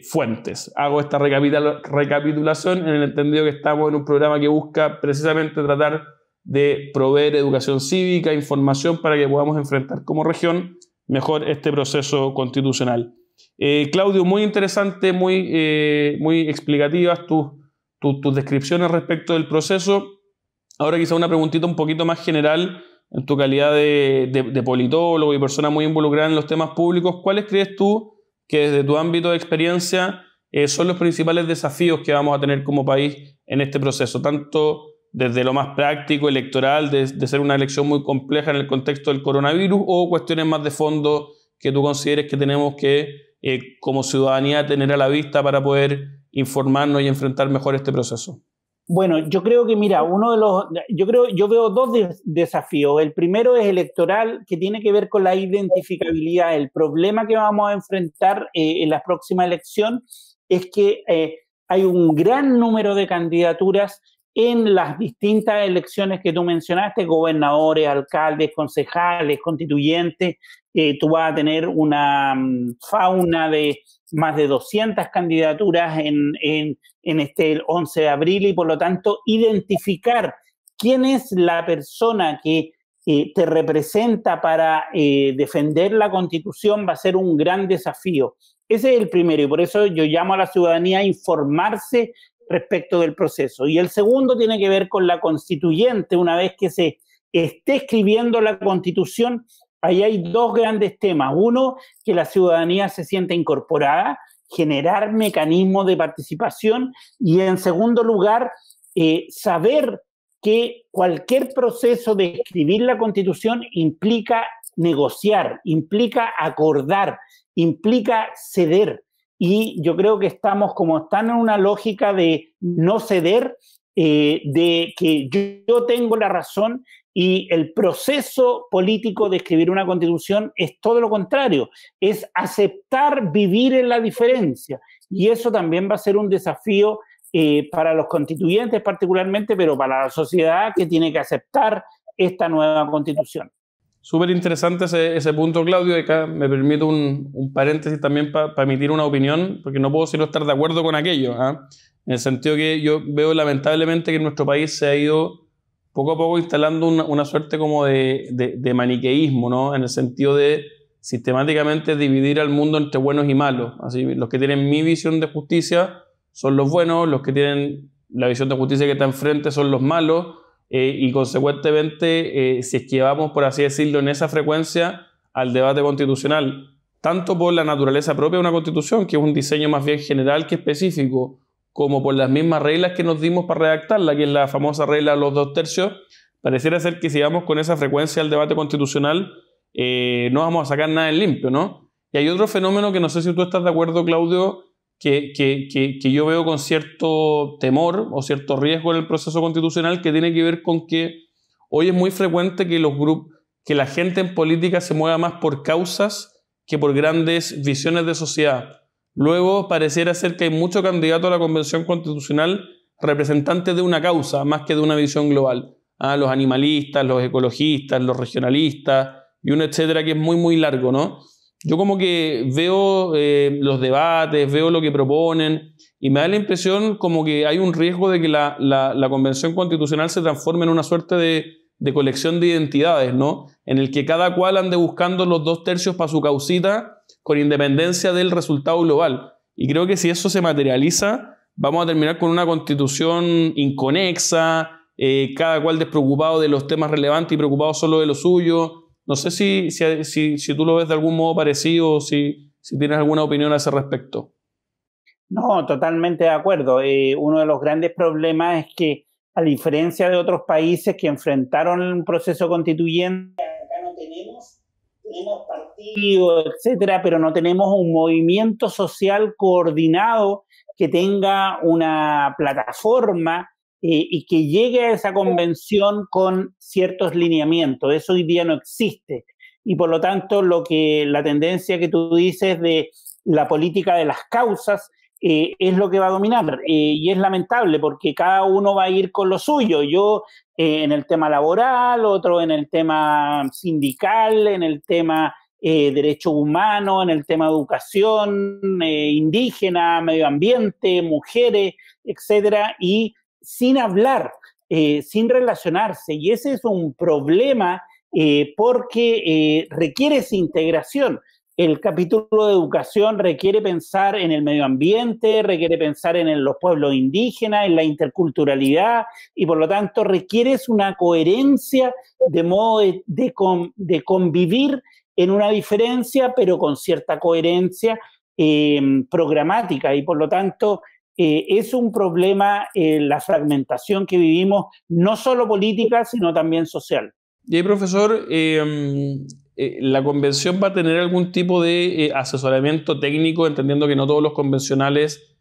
Fuentes. Hago esta recapitulación en el entendido que estamos en un programa que busca precisamente tratar de proveer educación cívica, información para que podamos enfrentar como región mejor este proceso constitucional. Claudio, muy interesante, muy explicativas tus descripciones respecto del proceso. Ahora quizá una preguntita un poquito más general en tu calidad de politólogo y persona muy involucrada en los temas públicos. ¿Cuáles crees tú que desde tu ámbito de experiencia son los principales desafíos que vamos a tener como país en este proceso? Tanto desde lo más práctico, electoral, de ser una elección muy compleja en el contexto del coronavirus, o cuestiones más de fondo que tú consideres que tenemos que, como ciudadanía, tener a la vista para poder informarnos y enfrentar mejor este proceso. Bueno, yo creo que, mira, yo veo dos desafíos. El primero es electoral, que tiene que ver con la identificabilidad. El problema que vamos a enfrentar en la próxima elección es que hay un gran número de candidaturas en las distintas elecciones que tú mencionaste, gobernadores, alcaldes, concejales, constituyentes. Tú vas a tener una fauna de más de 200 candidaturas en este 11 de abril, y por lo tanto identificar quién es la persona que te representa para defender la Constitución va a ser un gran desafío. Ese es el primero, y por eso yo llamo a la ciudadanía a informarse respecto del proceso. Y el segundo tiene que ver con la constituyente. Una vez que se esté escribiendo la Constitución, ahí hay dos grandes temas. Uno, que la ciudadanía se sienta incorporada, generar mecanismos de participación, y en segundo lugar, saber que cualquier proceso de escribir la Constitución implica negociar, implica acordar, implica ceder. Y yo creo que estamos en una lógica de no ceder, de que yo tengo la razón, y el proceso político de escribir una Constitución es todo lo contrario, es aceptar vivir en la diferencia. Y eso también va a ser un desafío para los constituyentes particularmente, pero para la sociedad, que tiene que aceptar esta nueva Constitución. Súper interesante ese punto, Claudio. Acá me permito un paréntesis también para emitir una opinión, porque no puedo sino estar de acuerdo con aquello, ¿eh? En el sentido que yo veo lamentablemente que en nuestro país se ha ido poco a poco instalando una suerte como de maniqueísmo, ¿no? En el sentido de sistemáticamente dividir al mundo entre buenos y malos. Así, los que tienen mi visión de justicia son los buenos, los que tienen la visión de justicia que está enfrente son los malos. Y consecuentemente, si es que vamos, por así decirlo, en esa frecuencia al debate constitucional, tanto por la naturaleza propia de una constitución, que es un diseño más bien general que específico, como por las mismas reglas que nos dimos para redactarla, que es la famosa regla de los 2/3, pareciera ser que si vamos con esa frecuencia al debate constitucional, no vamos a sacar nada en limpio, ¿no? Y hay otro fenómeno que no sé si tú estás de acuerdo, Claudio, que yo veo con cierto temor o cierto riesgo en el proceso constitucional, que tiene que ver con que hoy es muy frecuente que que la gente en política se mueva más por causas que por grandes visiones de sociedad. Luego pareciera ser que hay muchos candidatos a la Convención Constitucional representantes de una causa más que de una visión global. Los animalistas, los ecologistas, los regionalistas y un etcétera que es muy, muy largo, ¿no? Yo como que veo los debates, veo lo que proponen y me da la impresión como que hay un riesgo de que la Convención Constitucional se transforme en una suerte de colección de identidades, ¿no? En el que cada cual ande buscando los 2/3 para su causita con independencia del resultado global. Y creo que si eso se materializa, vamos a terminar con una constitución inconexa, cada cual despreocupado de los temas relevantes y preocupado solo de lo suyo. No sé si tú lo ves de algún modo parecido o si tienes alguna opinión a ese respecto. No, totalmente de acuerdo. Uno de los grandes problemas es que, a diferencia de otros países que enfrentaron un proceso constituyente, acá no tenemos partidos, etcétera, pero no tenemos un movimiento social coordinado que tenga una plataforma y que llegue a esa convención con ciertos lineamientos. Eso hoy día no existe. Y por lo tanto, la tendencia que tú dices de la política de las causas es lo que va a dominar. Y es lamentable porque cada uno va a ir con lo suyo. Yo en el tema laboral, otro en el tema sindical, en el tema derechos humanos, en el tema educación, indígena, medio ambiente, mujeres, etcétera, y sin hablar, sin relacionarse. Y ese es un problema porque requiere esa integración. El capítulo de educación requiere pensar en el medio ambiente, requiere pensar en los pueblos indígenas, en la interculturalidad, y por lo tanto requiere una coherencia de modo de convivir en una diferencia, pero con cierta coherencia programática, y por lo tanto es un problema la fragmentación que vivimos, no solo política, sino también social. Y ahí, profesor, ¿la convención va a tener algún tipo de asesoramiento técnico, entendiendo que no todos los convencionales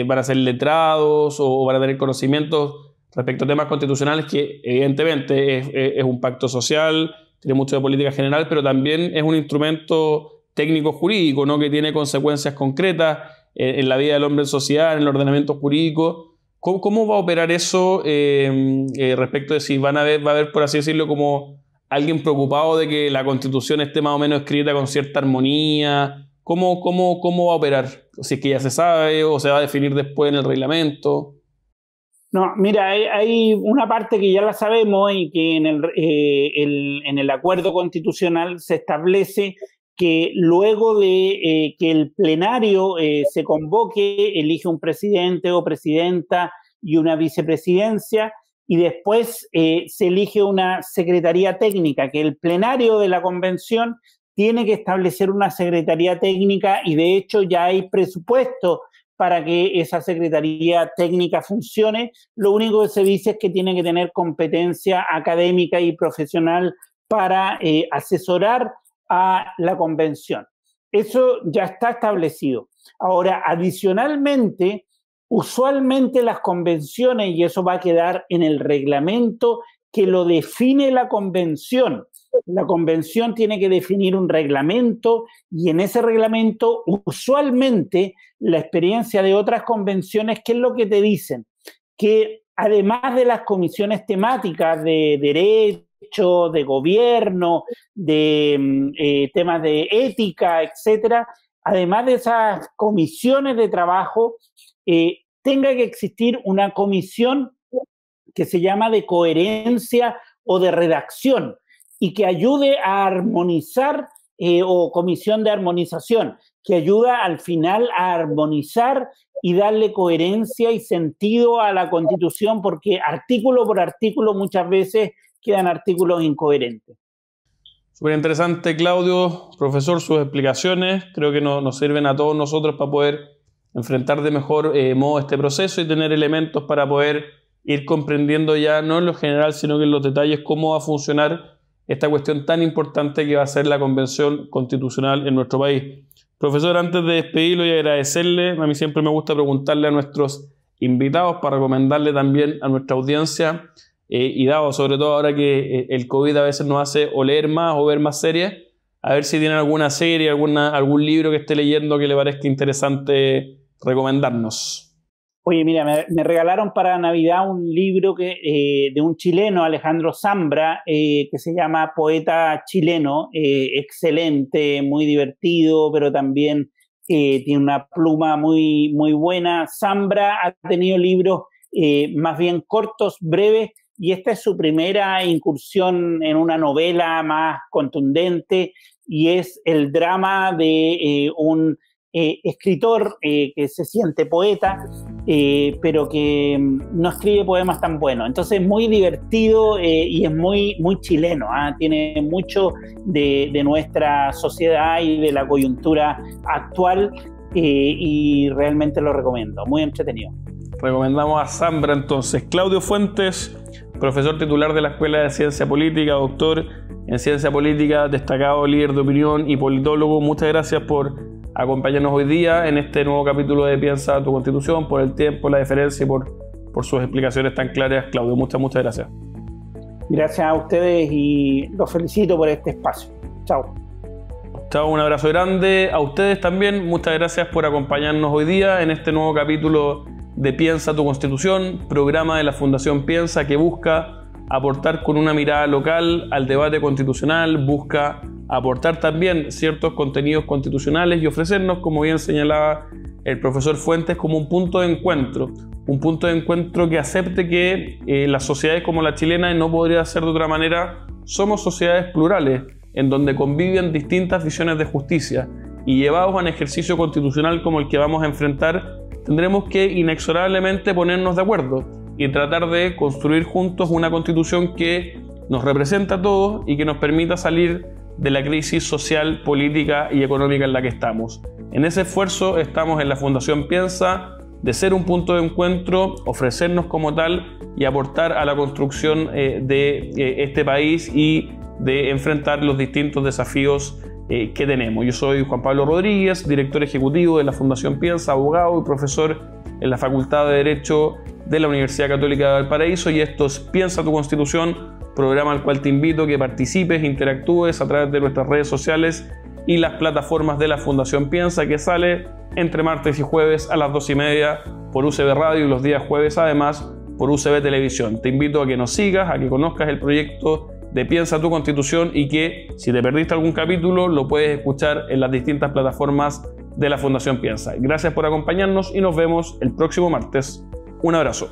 van a ser letrados o van a tener conocimientos respecto a temas constitucionales, que evidentemente es un pacto social, tiene mucho de política general, pero también es un instrumento técnico jurídico, ¿no? Que tiene consecuencias concretas en la vida del hombre en sociedad, en el ordenamiento jurídico? ¿Cómo va a operar eso respecto de si va a haber, por así decirlo, como alguien preocupado de que la Constitución esté más o menos escrita con cierta armonía? ¿Cómo va a operar? Si es que ya se sabe o se va a definir después en el reglamento. No, mira, hay una parte que ya la sabemos y que en el acuerdo constitucional se establece que luego de que el plenario se convoque, elige un presidente o presidenta y una vicepresidencia, y después se elige una secretaría técnica, que el plenario de la convención tiene que establecer una secretaría técnica, y de hecho ya hay presupuesto para que esa secretaría técnica funcione. Lo único que se dice es que tiene que tener competencia académica y profesional para asesorar a la convención. Eso ya está establecido. Ahora, adicionalmente, usualmente las convenciones, y eso va a quedar en el reglamento que lo define la convención tiene que definir un reglamento, y en ese reglamento, usualmente, la experiencia de otras convenciones, ¿qué es lo que te dicen? Que además de las comisiones temáticas de derecho, de gobierno, de temas de ética, etcétera, además de esas comisiones de trabajo, tenga que existir una comisión que se llama de coherencia o de redacción, y que ayude a armonizar, o comisión de armonización, que ayuda al final a armonizar y darle coherencia y sentido a la Constitución, porque artículo por artículo muchas veces quedan artículos incoherentes. Súper interesante, Claudio. Profesor, sus explicaciones creo que nos sirven a todos nosotros para poder enfrentar de mejor modo este proceso y tener elementos para poder ir comprendiendo ya, no en lo general, sino que en los detalles, cómo va a funcionar esta cuestión tan importante que va a ser la Convención Constitucional en nuestro país. Profesor, antes de despedirlo y agradecerle, a mí siempre me gusta preguntarle a nuestros invitados para recomendarle también a nuestra audiencia, y dado sobre todo ahora que el COVID a veces nos hace o leer más o ver más series, a ver si tienen alguna serie, algún libro que esté leyendo que le parezca interesante recomendarnos. Oye, mira, me regalaron para Navidad un libro de un chileno, Alejandro Zambra, que se llama Poeta Chileno, excelente, muy divertido, pero también tiene una pluma muy, muy buena. Zambra ha tenido libros más bien cortos, breves, y esta es su primera incursión en una novela más contundente, y es el drama de un escritor que se siente poeta, pero que no escribe poemas tan buenos. Entonces es muy divertido y es muy, muy chileno, ¿eh? Tiene mucho de nuestra sociedad y de la coyuntura actual, y realmente lo recomiendo, muy entretenido. Recomendamos a Zambra entonces. Claudio Fuentes, profesor titular de la Escuela de Ciencia Política, doctor en Ciencia Política, destacado líder de opinión y politólogo. Muchas gracias por acompañarnos hoy día en este nuevo capítulo de Piensa tu Constitución, por el tiempo, la deferencia y por sus explicaciones tan claras, Claudio. Muchas gracias. Gracias a ustedes y los felicito por este espacio. Chao. Chao, un abrazo grande. A ustedes también, muchas gracias por acompañarnos hoy día en este nuevo capítulo de Piensa tu Constitución, programa de la Fundación Piensa que busca aportar con una mirada local al debate constitucional, busca aportar también ciertos contenidos constitucionales y ofrecernos, como bien señalaba el profesor Fuentes, como un punto de encuentro que acepte que las sociedades como la chilena, y no podría ser de otra manera, somos sociedades plurales, en donde conviven distintas visiones de justicia, y llevados a un ejercicio constitucional como el que vamos a enfrentar, tendremos que inexorablemente ponernos de acuerdo y tratar de construir juntos una constitución que nos representa a todos y que nos permita salir de la crisis social, política y económica en la que estamos. En ese esfuerzo estamos en la Fundación Piensa, de ser un punto de encuentro, ofrecernos como tal y aportar a la construcción de este país y de enfrentar los distintos desafíos que tenemos. Yo soy Juan Pablo Rodríguez, director ejecutivo de la Fundación Piensa, abogado y profesor en la Facultad de Derecho de la Universidad Católica de Valparaíso, y esto es Piensa tu Constitución, programa al cual te invito a que participes, interactúes a través de nuestras redes sociales y las plataformas de la Fundación Piensa, que sale entre martes y jueves a las 2:30 por UCB Radio y los días jueves además por UCB Televisión. Te invito a que nos sigas, a que conozcas el proyecto de Piensa tu Constitución y que si te perdiste algún capítulo lo puedes escuchar en las distintas plataformas de la Fundación Piensa. Gracias por acompañarnos y nos vemos el próximo martes. Un abrazo.